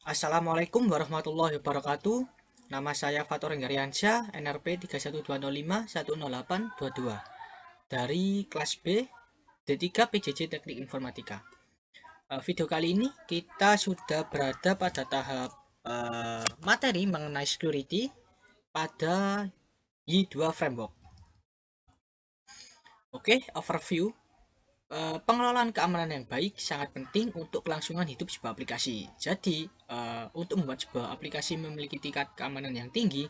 Assalamualaikum warahmatullahi wabarakatuh. Nama saya Fatur Enggariansyah, NRP 31205108222 dari kelas B D3 PJJ Teknik Informatika. Video kali ini kita sudah berada pada tahap materi mengenai security pada Y2 Framework. Oke, overview. Pengelolaan keamanan yang baik sangat penting untuk kelangsungan hidup sebuah aplikasi. Jadi, untuk membuat sebuah aplikasi memiliki tingkat keamanan yang tinggi,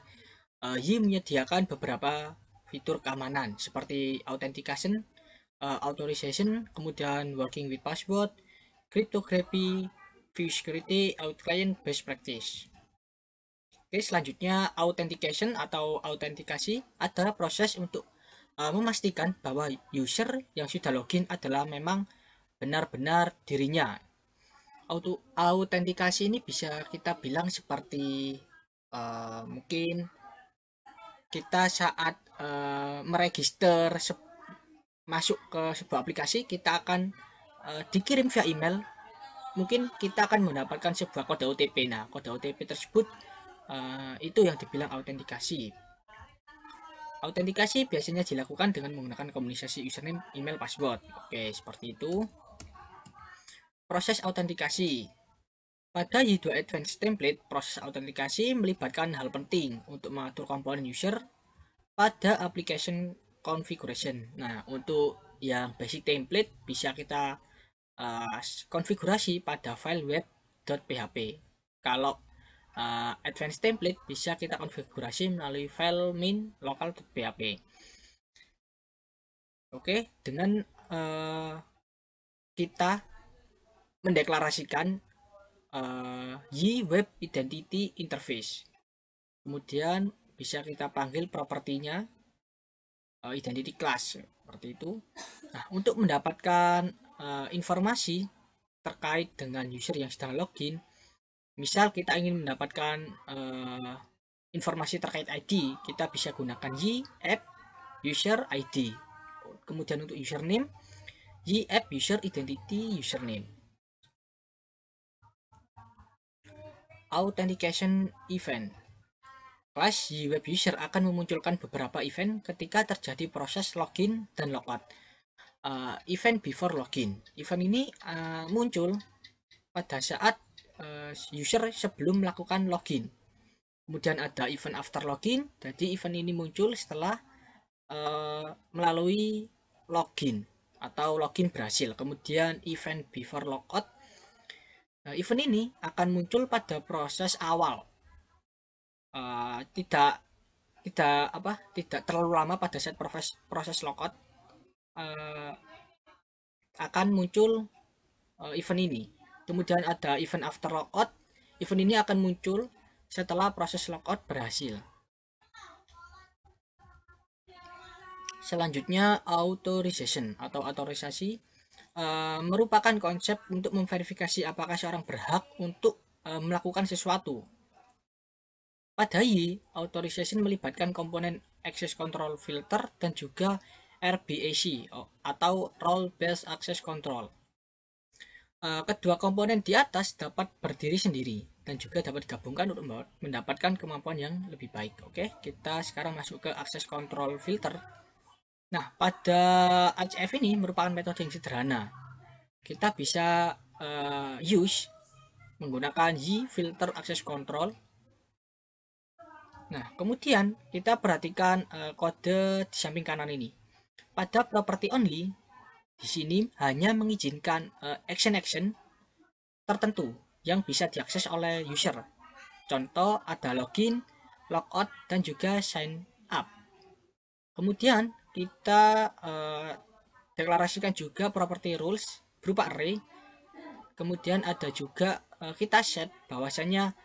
Y menyediakan beberapa fitur keamanan seperti authentication, authorization, kemudian working with password, cryptography, view security, out client best practice. Oke, selanjutnya authentication atau autentikasi adalah proses untuk memastikan bahwa user yang sudah login adalah memang benar-benar dirinya. Autentikasi ini bisa kita bilang seperti mungkin kita saat meregister masuk ke sebuah aplikasi, kita akan dikirim via email. Mungkin kita akan mendapatkan sebuah kode OTP. Nah, kode OTP tersebut itu yang dibilang autentikasi. Autentikasi biasanya dilakukan dengan menggunakan komunikasi username, email, password. Oke, seperti itu. Proses autentikasi. Pada Y2 Advanced Template, proses autentikasi melibatkan hal penting untuk mengatur komponen user pada application configuration. Nah, untuk yang basic template bisa kita konfigurasi pada file web.php. Kalau advanced template bisa kita konfigurasi melalui file min local.php. Oke, dengan kita mendeklarasikan Y Web Identity Interface, kemudian bisa kita panggil propertinya identity class seperti itu. Nah, untuk mendapatkan informasi terkait dengan user yang sedang login, misal kita ingin mendapatkan informasi terkait ID, kita bisa gunakan Y app user ID. Kemudian untuk username, Y app user identity username. Authentication event. Kelas Y web user akan memunculkan beberapa event ketika terjadi proses login dan logout. Event before login. Event ini muncul pada saat user sebelum melakukan login. Kemudian ada event after login. Jadi event ini muncul setelah melalui login atau login berhasil. Kemudian event before logout. Event ini akan muncul pada proses awal. Tidak terlalu lama pada saat proses logout akan muncul event ini. Kemudian ada event after logout. Event ini akan muncul setelah proses logout berhasil. Selanjutnya authorization atau autorisasi merupakan konsep untuk memverifikasi apakah seorang berhak untuk melakukan sesuatu. Pada Y, authorization melibatkan komponen access control filter dan juga RBAC atau role based access control. Kedua komponen di atas dapat berdiri sendiri dan juga dapat digabungkan untuk mendapatkan kemampuan yang lebih baik. Oke, kita sekarang masuk ke access control filter. Nah, pada ACF ini merupakan metode yang sederhana. Kita bisa use menggunakan Y filter access control. Nah, kemudian kita perhatikan kode di samping kanan ini. Pada property only, di sini hanya mengizinkan action-action tertentu yang bisa diakses oleh user. Contoh ada login, logout, dan juga sign up. Kemudian kita deklarasikan juga property rules berupa array. Kemudian ada juga kita set bahwasanya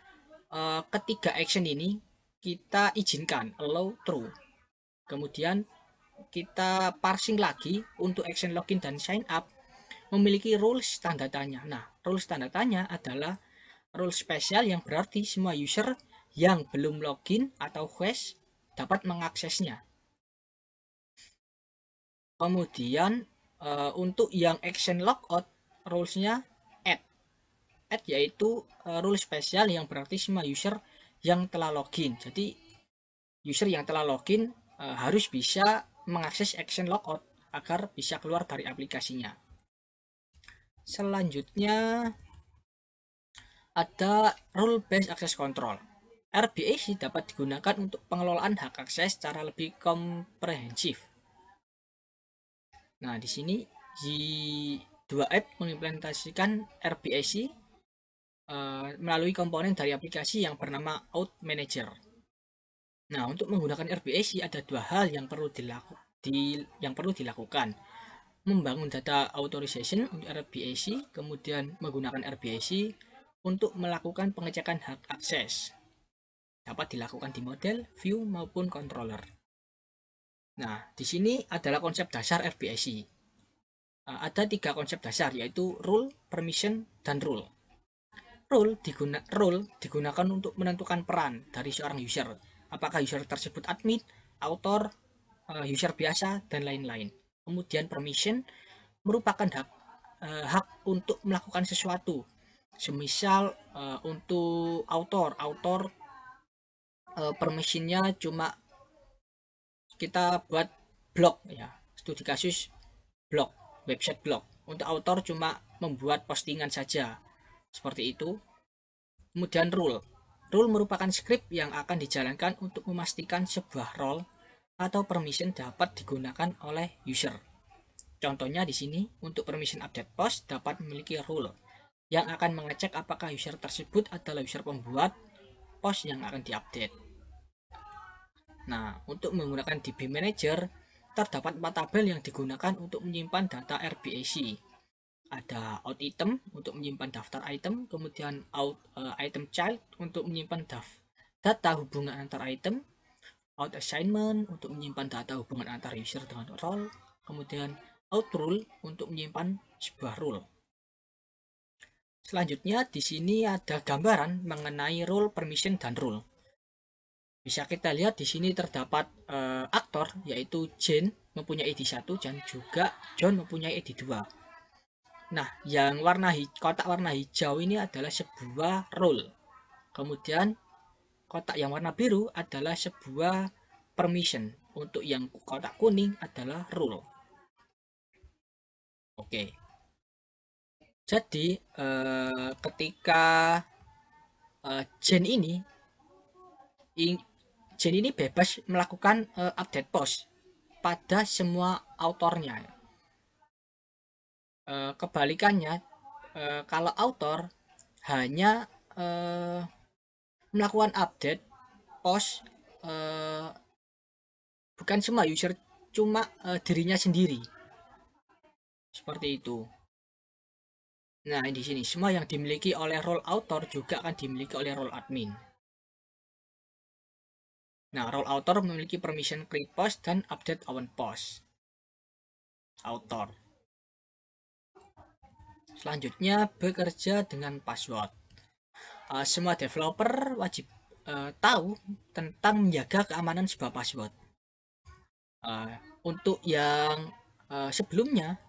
ketiga action ini kita izinkan allow true. Kemudian kita parsing lagi untuk action login dan sign up memiliki rules tanda tanya. Nah, rules tanda tanya adalah rule spesial yang berarti semua user yang belum login atau hash dapat mengaksesnya. Kemudian untuk yang action logout rulesnya add yaitu rule spesial yang berarti semua user yang telah login. Jadi user yang telah login harus bisa mengakses action logout agar bisa keluar dari aplikasinya. Selanjutnya ada rule based access control. RBAC dapat digunakan untuk pengelolaan hak akses secara lebih komprehensif. Nah, di sini di dua app mengimplementasikan RBAC melalui komponen dari aplikasi yang bernama Out Manager. Nah, untuk menggunakan RBAC ada dua hal yang perlu dilakukan. Membangun data authorization untuk RBAC, kemudian menggunakan RBAC untuk melakukan pengecekan hak akses. Dapat dilakukan di model, view, maupun controller. Nah, di sini adalah konsep dasar RBAC. Ada tiga konsep dasar, yaitu rule, permission, dan rule. Rule digunakan untuk menentukan peran dari seorang user. Apakah user tersebut admin, author, user biasa, dan lain-lain. Kemudian permission merupakan hak untuk melakukan sesuatu. Semisal untuk author permissionnya cuma kita buat blog ya, studi kasus blog, website blog. Untuk author cuma membuat postingan saja, seperti itu. Kemudian rule merupakan script yang akan dijalankan untuk memastikan sebuah role atau permission dapat digunakan oleh user. Contohnya di sini untuk permission update post dapat memiliki rule yang akan mengecek apakah user tersebut adalah user pembuat post yang akan diupdate. Nah, untuk menggunakan DB Manager, terdapat 4 tabel yang digunakan untuk menyimpan data RBAC. Ada out item untuk menyimpan daftar item, kemudian out item child untuk menyimpan data hubungan antar item, out assignment untuk menyimpan data hubungan antar user dengan role, kemudian out rule untuk menyimpan sebuah rule. Selanjutnya di sini ada gambaran mengenai role, permission, dan rule. Bisa kita lihat di sini terdapat aktor yaitu Jane mempunyai ID 1 dan juga John mempunyai ID 2. Nah, yang kotak warna hijau ini adalah sebuah role. Kemudian kotak yang warna biru adalah sebuah permission. Untuk yang kotak kuning adalah rule. Oke. Jadi ketika Jane ini bebas melakukan update post pada semua autornya. Kebalikannya, kalau author hanya melakukan update post bukan semua user, cuma dirinya sendiri. Seperti itu. Nah, di sini semua yang dimiliki oleh role author juga akan dimiliki oleh role admin. Nah, role author memiliki permission create post dan update own post. Author. Selanjutnya, bekerja dengan password. Semua developer wajib tahu tentang menjaga keamanan sebuah password. Untuk yang sebelumnya,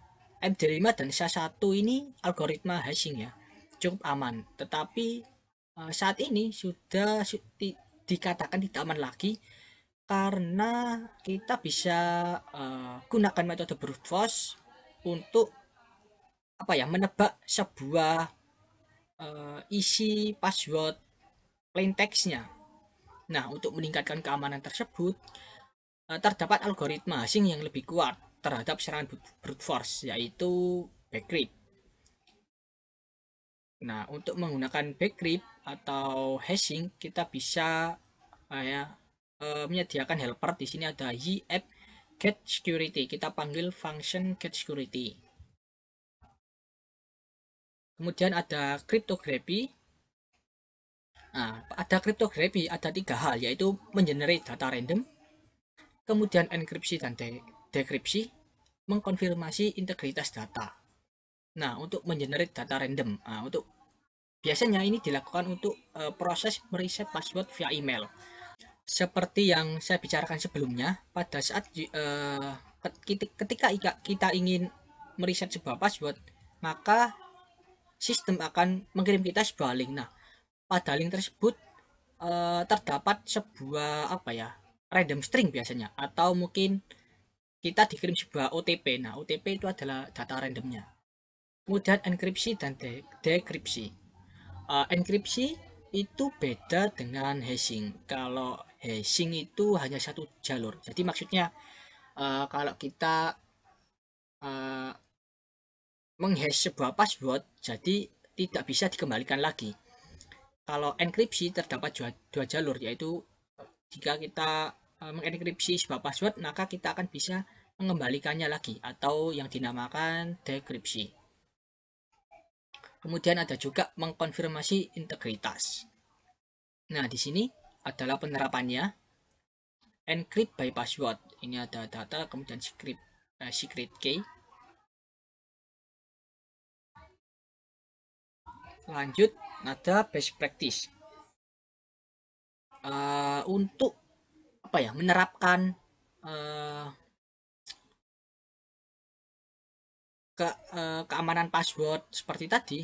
MD5 dan SHA-1 ini algoritma hashing ya, cukup aman. Tetapi saat ini sudah dikatakan tidak aman lagi karena kita bisa gunakan metode brute force untuk menebak sebuah isi password plain text-nya. Nah, untuk meningkatkan keamanan tersebut terdapat algoritma hashing yang lebih kuat terhadap serangan brute force, yaitu bcrypt. Nah, untuk menggunakan bcrypt atau hashing kita bisa menyediakan helper. Di sini ada y-app get security, kita panggil function get security. Kemudian ada cryptography. Nah, ada cryptography ada 3 hal, yaitu mengenerate data random, kemudian enkripsi dan dekripsi, mengkonfirmasi integritas data. Nah, untuk mengenerate data random, biasanya ini dilakukan untuk proses mereset password via email. Seperti yang saya bicarakan sebelumnya, pada saat ketika kita ingin mereset sebuah password, maka sistem akan mengirim kita sebuah link. Nah, pada link tersebut terdapat sebuah random string biasanya, atau mungkin kita dikirim sebuah OTP. Nah, OTP itu adalah data randomnya. Kemudian enkripsi dan dekripsi. Enkripsi itu beda dengan hashing. Kalau hashing itu hanya satu jalur. Jadi maksudnya kalau kita menghash sebuah password, jadi tidak bisa dikembalikan lagi. Kalau enkripsi terdapat dua jalur, yaitu jika kita mengenkripsi sebuah password, maka kita akan bisa mengembalikannya lagi, atau yang dinamakan dekripsi. Kemudian ada juga mengkonfirmasi integritas. Nah, di sini adalah penerapannya. Encrypt by password. Ini ada data, kemudian secret key. Lanjut, ada best practice. Untuk menerapkan keamanan password seperti tadi,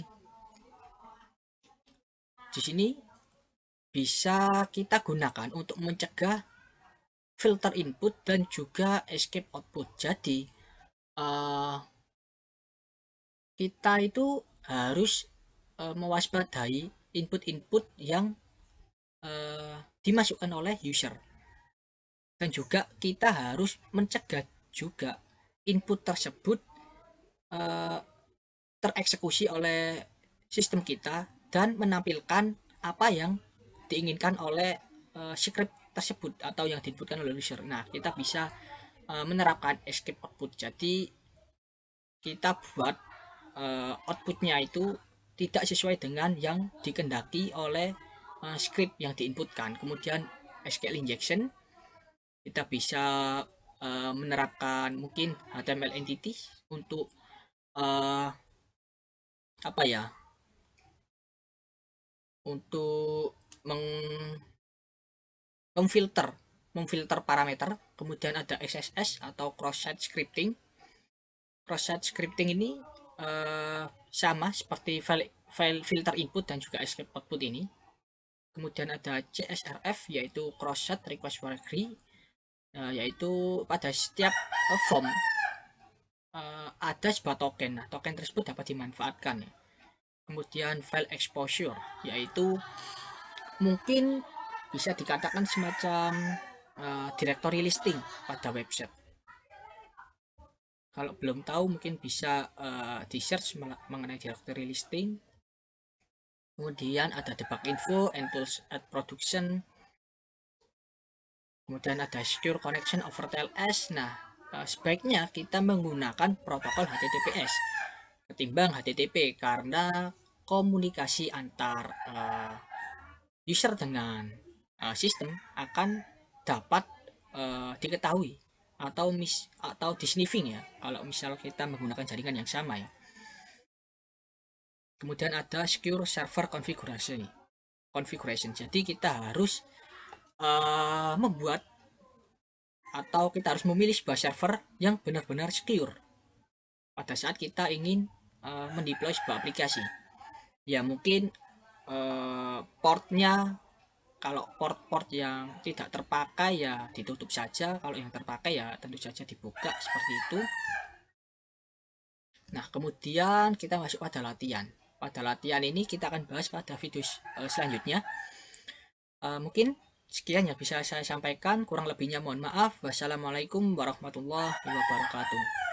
di sini bisa kita gunakan untuk mencegah filter input dan juga escape output. Jadi kita itu harus mewaspadai input-input yang dimasukkan oleh user, dan juga kita harus mencegah juga input tersebut tereksekusi oleh sistem kita dan menampilkan apa yang diinginkan oleh script tersebut atau yang diinputkan oleh user. Nah, kita bisa menerapkan escape output. Jadi kita buat outputnya itu tidak sesuai dengan yang dikehendaki oleh script yang diinputkan. Kemudian SQL injection, kita bisa menerapkan mungkin HTML entity untuk untuk memfilter parameter. Kemudian ada XSS atau cross-site scripting. Cross-site scripting ini sama seperti file filter input dan juga escape output ini. Kemudian ada CSRF, yaitu cross-site request for query, yaitu pada setiap form ada sebuah token. Nah, token tersebut dapat dimanfaatkan. Kemudian file exposure, yaitu mungkin bisa dikatakan semacam directory listing pada website. Kalau belum tahu mungkin bisa di search mengenai directory listing. Kemudian ada debug info and tools at production. Kemudian ada secure connection over TLS. Nah, sebaiknya kita menggunakan protokol HTTPS ketimbang HTTP, karena komunikasi antar user dengan sistem akan dapat diketahui atau di-sniffing ya, kalau misal kita menggunakan jaringan yang sama ya. Kemudian ada secure server configuration. Jadi kita harus membuat atau kita harus memilih sebuah server yang benar-benar secure pada saat kita ingin mendeploy sebuah aplikasi. Ya mungkin portnya, kalau port yang tidak terpakai ya ditutup saja, kalau yang terpakai ya tentu saja dibuka, seperti itu. Nah, kemudian kita masuk pada latihan. Pada latihan ini kita akan bahas pada video selanjutnya. Mungkin sekian yang bisa saya sampaikan, kurang lebihnya mohon maaf. Wassalamualaikum warahmatullahi wabarakatuh.